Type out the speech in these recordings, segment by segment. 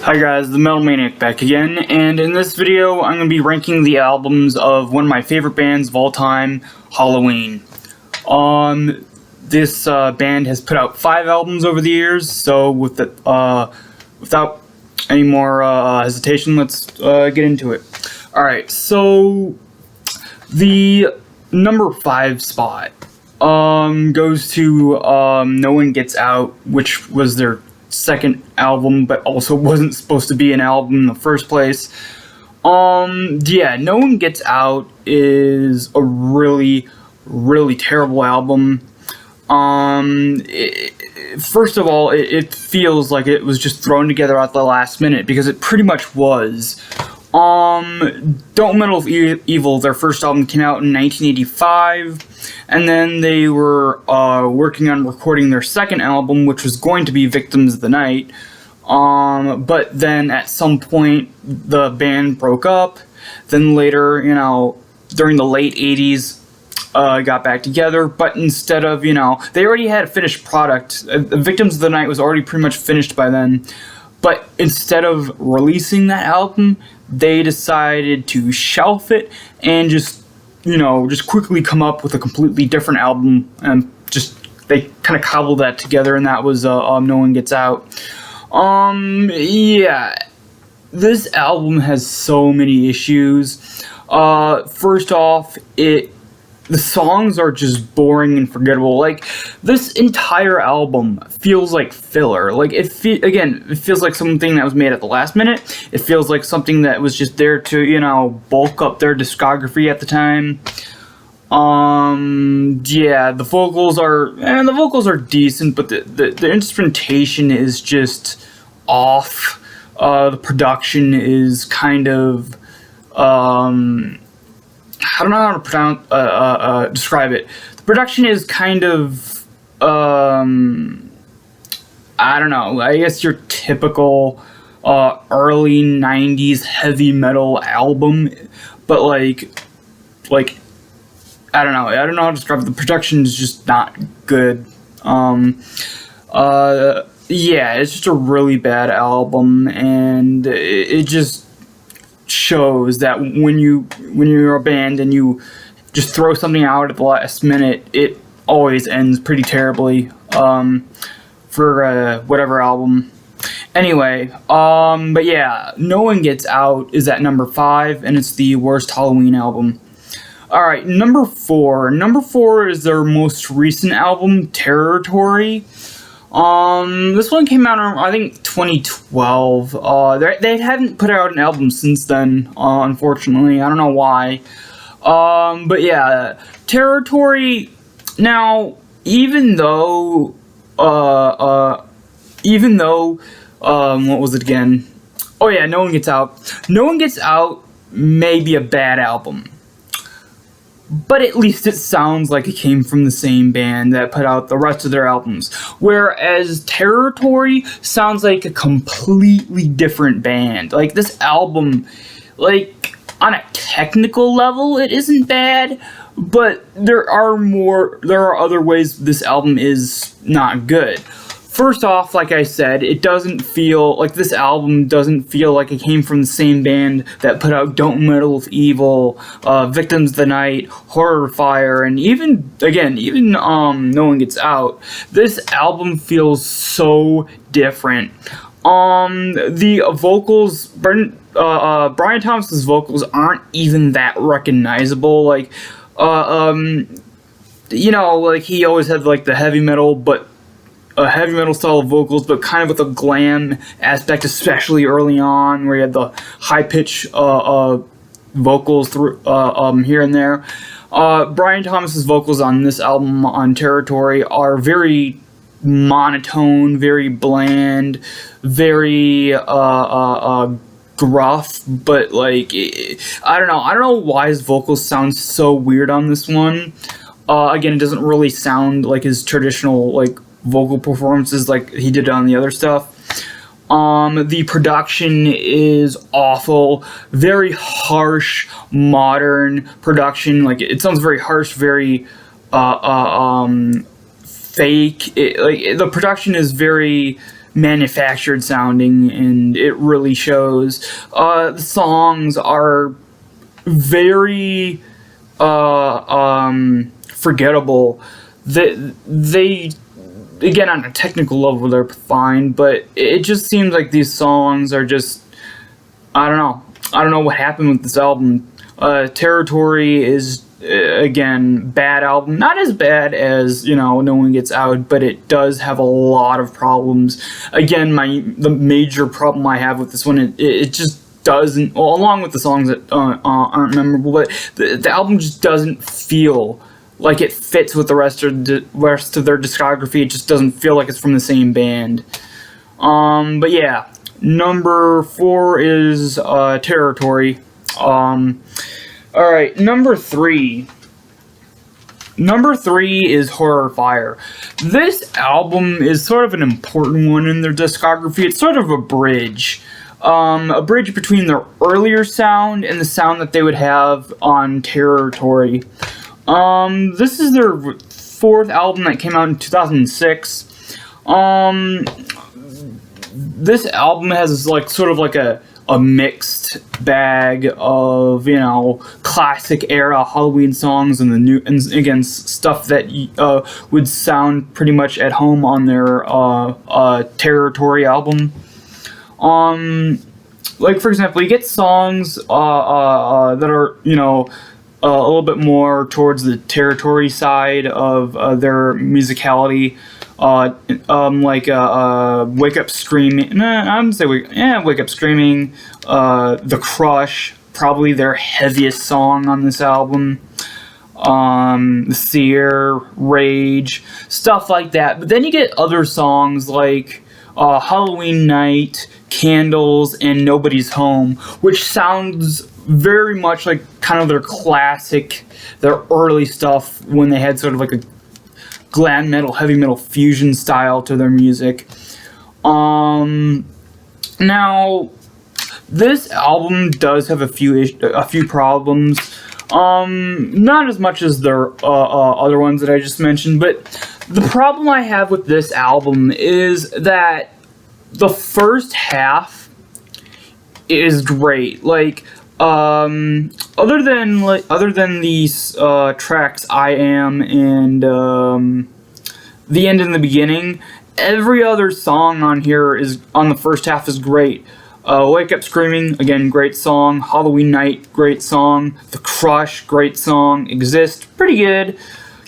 Hi guys, the Metal Maniac back again, and in this video I'm going to be ranking the albums of one of my favorite bands of all time, Halloween. This band has put out 5 albums over the years, so without any more hesitation, let's get into it. Alright, so the number 5 spot goes to No One Gets Out, which was their second album, but also wasn't supposed to be an album in the first place. Yeah, No One Gets Out is a really terrible album. First of all, it feels like it was just thrown together at the last minute, because it pretty much was. Don't Meddle with Evil, their first album, came out in 1985, and then they were working on recording their second album, which was going to be Victims of the Night. But then at some point the band broke up. Then later, during the late 80s, got back together, but instead of, they already had a finished product. Victims of the Night was already pretty much finished by then. But instead of releasing that album, they decided to shelf it and just quickly come up with a completely different album, and they kind of cobbled that together, and that was No One Gets Out. Yeah, this album has so many issues. First off, the songs are just boring and forgettable. Like, this entire album feels like filler. Like, it feels like something that was made at the last minute. It feels like something that was just there to, bulk up their discography at the time. Yeah, the vocals are decent, but the instrumentation is just off. The production is kind of, I don't know how to describe it. The production is kind of, I don't know, I guess your typical early 90s heavy metal album, but like, I don't know how to describe it. The production is just not good. Yeah, it's just a really bad album, and it just shows that when you're a band and you just throw something out at the last minute, it always ends pretty terribly, for whatever album. Anyway, but yeah, No One Gets Out is at number 5, and it's the worst Halloween album. Alright, number 4. Number 4 is their most recent album, Territory. This one came out in, I think, 2012. They haven't put out an album since then, unfortunately. I don't know why. But yeah, Territory. Now, even though, what was it again? Oh yeah, No One Gets Out. No One Gets Out may be a bad album, but at least it sounds like it came from the same band that put out the rest of their albums. Whereas Territory sounds like a completely different band. Like, this album, like, on a technical level, it isn't bad, but there are other ways this album is not good. First off, like I said, this album doesn't feel like it came from the same band that put out Don't Meddle with Evil, Victims of the Night, Horrifier, and even No One Gets Out. This album feels so different. The vocals, Brian Thomas's vocals aren't even that recognizable. Like, like, he always had like the heavy metal style of vocals, but kind of with a glam aspect, especially early on, where you had the high pitch vocals through here and there. Brian Thomas's vocals on this album, on Territory, are very monotone, very bland, very gruff, but like, I don't know why his vocals sound so weird on this one. Again, it doesn't really sound like his traditional, like, vocal performances like he did on the other stuff. The production is awful, very harsh, modern production. Like, it sounds very harsh, very fake. The production is very manufactured sounding, and it really shows. The songs are very forgettable. They again, on a technical level, they're fine, but it just seems like these songs are just, I don't know what happened with this album. Territory is, again, bad album. Not as bad as, No One Gets Out, but it does have a lot of problems. Again, the major problem I have with this one, it just doesn't, well, along with the songs that aren't memorable, but the album just doesn't feel like it fits with the rest of their discography. It just doesn't feel like it's from the same band. But yeah, number 4 is Territory. Alright, number 3. Number 3 is Horror Fire. This album is sort of an important one in their discography. It's sort of a bridge. A bridge between their earlier sound and the sound that they would have on Territory. This is their 4th album that came out in 2006. This album has sort of like a mixed bag of, classic era Halloween songs and again, stuff that would sound pretty much at home on their Territory album. Like, for example, you get songs that are, a little bit more towards the Territory side of their musicality, like Wake Up Screaming. I wouldn't say Wake Up Screaming. The Crush, probably their heaviest song on this album. The Seer, Rage, stuff like that. But then you get other songs like Halloween Night, Candles, and Nobody's Home, which sounds very much like kind of their classic, their early stuff when they had sort of like a glam metal, heavy metal fusion style to their music. Now, this album does have a few problems. Not as much as their other ones that I just mentioned, but the problem I have with this album is that the first half is great. Like, other than these tracks, I Am and The End and the Beginning, every other song on here on the first half is great. Wake Up Screaming, again, great song. Halloween Night, great song. The Crush, great song. Exist, pretty good.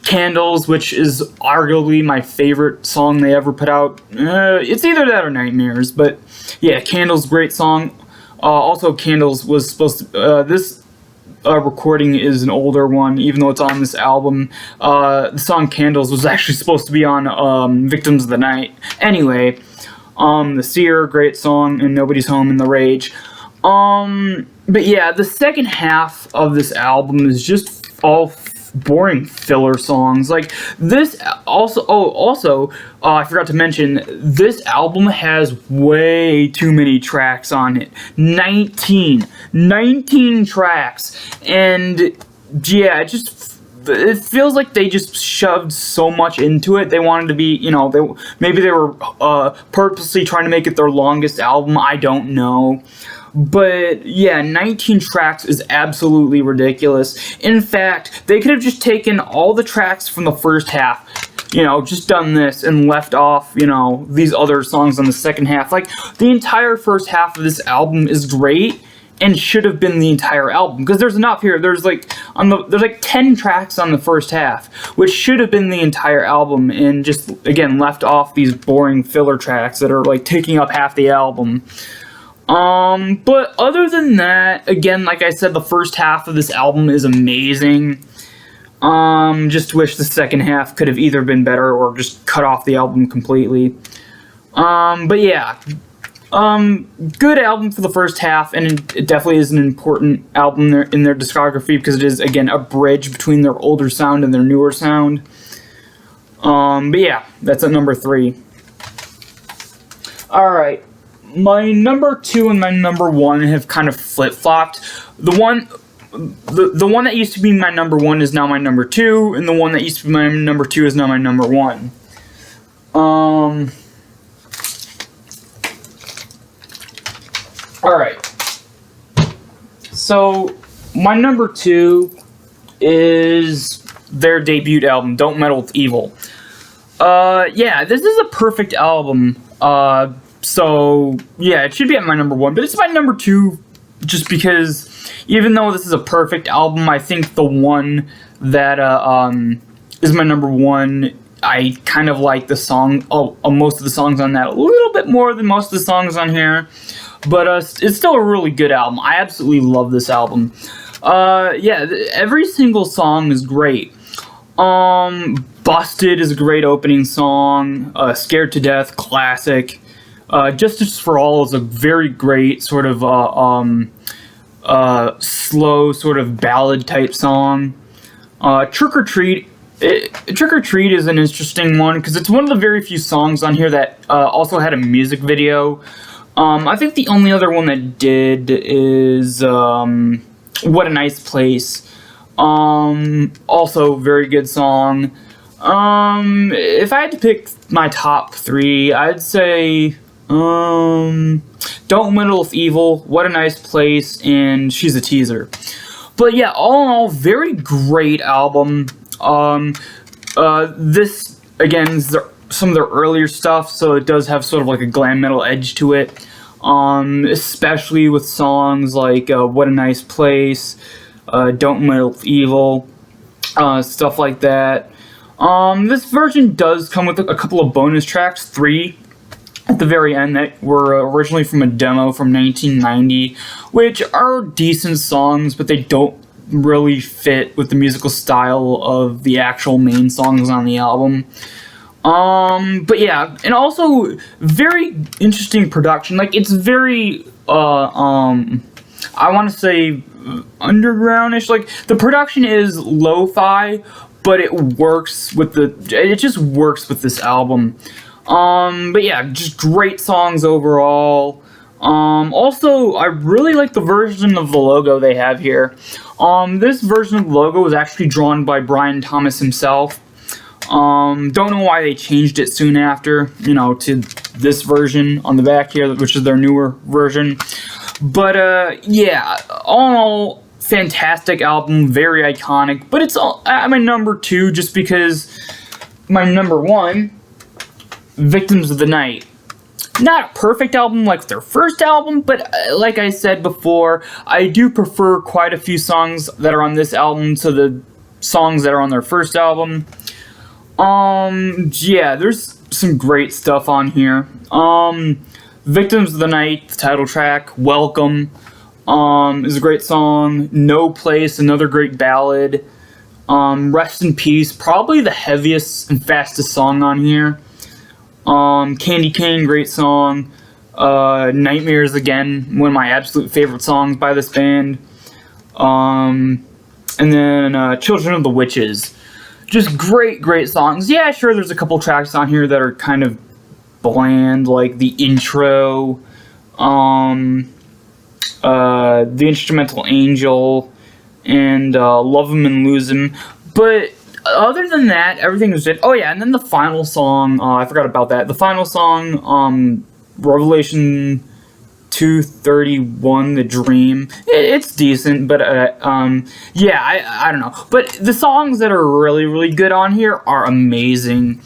Candles, which is arguably my favorite song they ever put out. It's either that or Nightmares, but yeah, Candles, great song. Also, Candles was supposed to, this recording is an older one, even though it's on this album. The song Candles was actually supposed to be on Victims of the Night. Anyway, The Seer, great song, and Nobody's Home and The Rage. But yeah, the second half of this album is just all boring filler songs. Like, this also, I forgot to mention, this album has way too many tracks on it. 19 tracks, and yeah, it feels like they just shoved so much into it. They wanted to be, maybe they were purposely trying to make it their longest album. I don't know. But yeah, 19 tracks is absolutely ridiculous. In fact, they could have just taken all the tracks from the first half, just done this and left off, these other songs on the second half. Like, the entire first half of this album is great and should have been the entire album, because there's enough here. There's like 10 tracks on the first half, which should have been the entire album, and just, again, left off these boring filler tracks that are like taking up half the album. But other than that, again, like I said, the first half of this album is amazing. Just wish the second half could have either been better or just cut off the album completely. But yeah, good album for the first half, and it definitely is an important album in their discography, because it is, again, a bridge between their older sound and their newer sound. But yeah, that's at number 3. Alright. My number 2 and my number 1 have kind of flip-flopped. The one that used to be my number 1 is now my number 2, and the one that used to be my number 2 is now my number 1. Alright. So, my number 2 is their debut album, Don't Meddle with Evil. Yeah, this is a perfect album. So, yeah, it should be at my number 1, but it's my number 2 just because even though this is a perfect album, I think the one that is my number 1, I kind of like the song, most of the songs on that a little bit more than most of the songs on here, but it's still a really good album. I absolutely love this album. Yeah, every single song is great. Busted is a great opening song. Scared to Death, classic. Justice for All is a very great sort of slow sort of ballad type song. Trick or Treat. Trick or Treat is an interesting one because it's one of the very few songs on here that also had a music video. I think the only other one that did is What a Nice Place. Also very good song. If I had to pick my top 3, I'd say Don't Meddle with Evil, What a Nice Place, and She's a Teaser. But yeah, all in all, very great album. This again is some of their earlier stuff, so it does have sort of like a glam metal edge to it. Especially with songs like What a Nice Place, Don't Meddle with Evil, stuff like that. This version does come with a couple of bonus tracks, 3 at the very end that were originally from a demo from 1990, which are decent songs, but they don't really fit with the musical style of the actual main songs on the album. But yeah, and also very interesting production. Like, it's very, I want to say undergroundish. Like, the production is lo-fi, but it works with it just works with this album. But yeah, just great songs overall. Also, I really like the version of the logo they have here. This version of the logo was actually drawn by Brian Thomas himself. Don't know why they changed it soon after, to this version on the back here, which is their newer version. But, yeah, all in all, fantastic album, very iconic. But it's at my number 2 just because my number 1, Victims of the Night. Not a perfect album like their first album, but like I said before, I do prefer quite a few songs that are on this album to the songs that are on their first album. Yeah, there's some great stuff on here. Victims of the Night, the title track, Welcome, is a great song. No Place, another great ballad. Rest in Peace, probably the heaviest and fastest song on here. Candy Cane, great song. Nightmares, again, one of my absolute favorite songs by this band. And then Children of the Witches. Just great songs. Yeah, sure, there's a couple tracks on here that are kind of bland, like the intro, the instrumental Angel, and Love 'Em and Lose 'Em. But other than that, everything was good. Oh yeah, and then the final song, I forgot about that. The final song, Revelation 2:31, The Dream. It's decent, but yeah, I don't know. But the songs that are really good on here are amazing.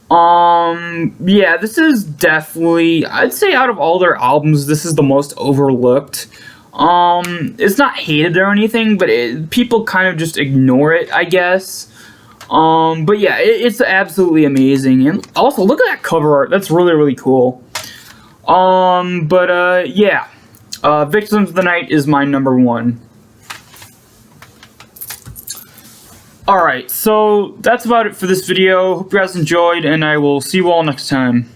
Yeah, this is definitely, I'd say out of all their albums, this is the most overlooked. It's not hated or anything, but people kind of just ignore it, I guess. But yeah, it's absolutely amazing. And also, look at that cover art. That's really cool. Yeah. Victims of the Night is my number 1. Alright, so that's about it for this video. Hope you guys enjoyed, and I will see you all next time.